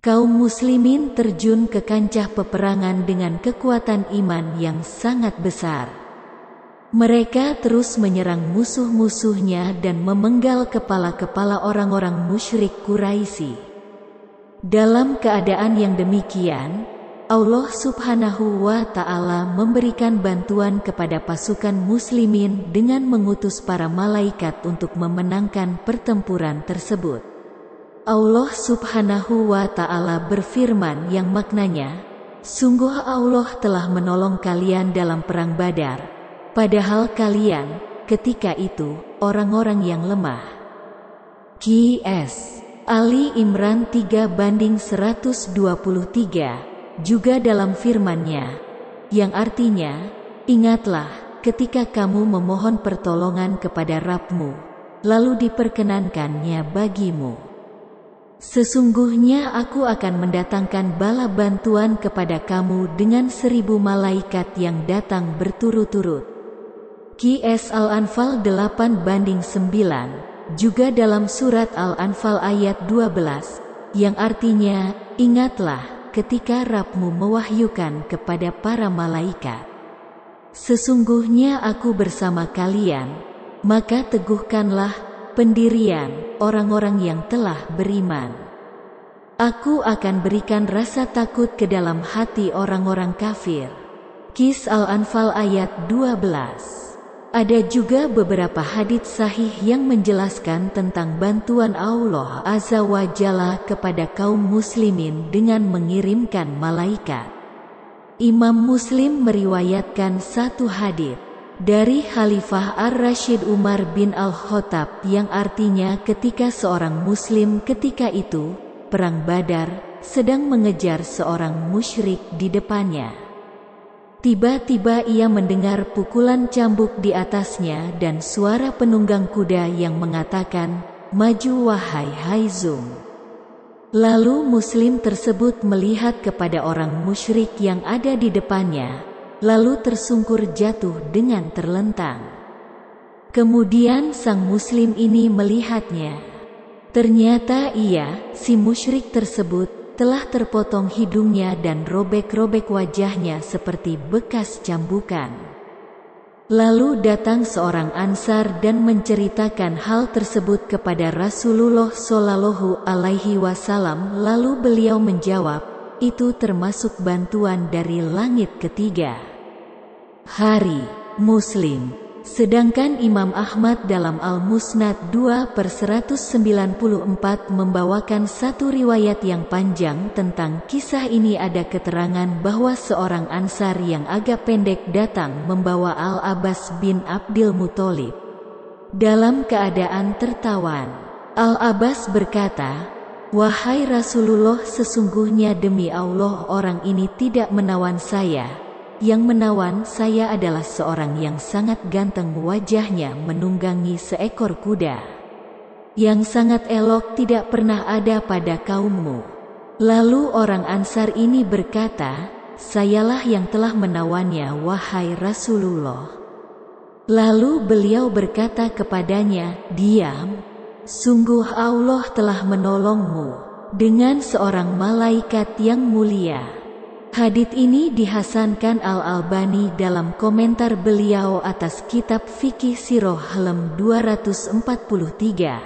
Kaum muslimin terjun ke kancah peperangan dengan kekuatan iman yang sangat besar. Mereka terus menyerang musuh-musuhnya dan memenggal kepala-kepala orang-orang musyrik Quraisy. Dalam keadaan yang demikian, Allah Subhanahu wa Ta'ala memberikan bantuan kepada pasukan muslimin dengan mengutus para malaikat untuk memenangkan pertempuran tersebut. Allah Subhanahu wa Ta'ala berfirman yang maknanya, sungguh Allah telah menolong kalian dalam perang Badar, padahal kalian ketika itu orang-orang yang lemah. Qs. Ali Imran 3:123 juga dalam firman-Nya, yang artinya, ingatlah ketika kamu memohon pertolongan kepada Rabb-Mu, lalu diperkenankannya bagimu. Sesungguhnya aku akan mendatangkan bala bantuan kepada kamu dengan 1000 malaikat yang datang berturut-turut. Qs Al-Anfal 8:9, juga dalam surat Al-Anfal ayat 12, yang artinya, ingatlah ketika Rabb-Mu mewahyukan kepada para malaikat, sesungguhnya aku bersama kalian, maka teguhkanlah pendirian orang-orang yang telah beriman. Aku akan berikan rasa takut ke dalam hati orang-orang kafir. Qs Al-Anfal ayat 12. Ada juga beberapa hadits sahih yang menjelaskan tentang bantuan Allah Azza wa Jalla kepada kaum muslimin dengan mengirimkan malaikat. Imam Muslim meriwayatkan satu hadits dari Khalifah Ar-Rasyid Umar bin Al-Khattab yang artinya ketika seorang muslim ketika itu, perang Badar, sedang mengejar seorang musyrik di depannya. Tiba-tiba ia mendengar pukulan cambuk di atasnya dan suara penunggang kuda yang mengatakan, "Maju wahai Haizum." Lalu muslim tersebut melihat kepada orang musyrik yang ada di depannya, lalu tersungkur jatuh dengan terlentang. Kemudian sang muslim ini melihatnya. Ternyata si musyrik tersebut, telah terpotong hidungnya dan robek-robek wajahnya seperti bekas cambukan. Lalu datang seorang Ansar dan menceritakan hal tersebut kepada Rasulullah Shallallahu Alaihi Wasallam. Lalu beliau menjawab, itu termasuk bantuan dari langit ketiga. Hari Muslim. Sedangkan Imam Ahmad dalam Al-Musnad 2/194 membawakan satu riwayat yang panjang tentang kisah ini. Ada keterangan bahwa seorang Ansar yang agak pendek datang membawa Al-Abbas bin Abdul Muthalib dalam keadaan tertawan. Al-Abbas berkata, "Wahai Rasulullah, sesungguhnya demi Allah orang ini tidak menawan saya. Yang menawan saya adalah seorang yang sangat ganteng, wajahnya menunggangi seekor kuda yang sangat elok, tidak pernah ada pada kaummu." Lalu orang Ansar ini berkata, "Sayalah yang telah menawannya, wahai Rasulullah." Lalu beliau berkata kepadanya, "Diam, sungguh Allah telah menolongmu dengan seorang malaikat yang mulia." Hadits ini dihasankan Al-Albani dalam komentar beliau atas kitab Fikih Sirah halaman 243.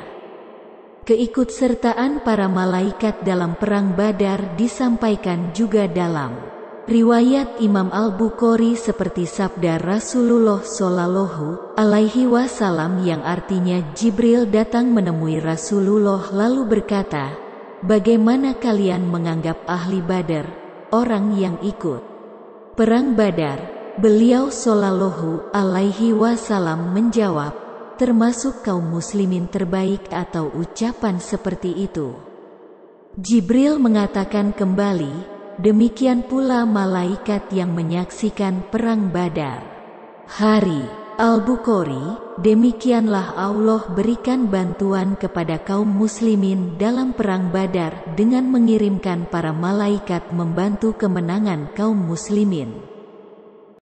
Keikutsertaan para malaikat dalam perang Badar disampaikan juga dalam riwayat Imam Al-Bukhari seperti sabda Rasulullah Shallallahu Alaihi Wasallam yang artinya Jibril datang menemui Rasulullah lalu berkata, "Bagaimana kalian menganggap ahli Badar, orang yang ikut perang Badar?" Beliau Shallallahu Alaihi Wasallam menjawab, "Termasuk kaum muslimin terbaik," atau ucapan seperti itu. Jibril mengatakan kembali, demikian pula malaikat yang menyaksikan perang Badar. Hari Al-Bukhari, demikianlah Allah berikan bantuan kepada kaum muslimin dalam perang Badar dengan mengirimkan para malaikat membantu kemenangan kaum muslimin.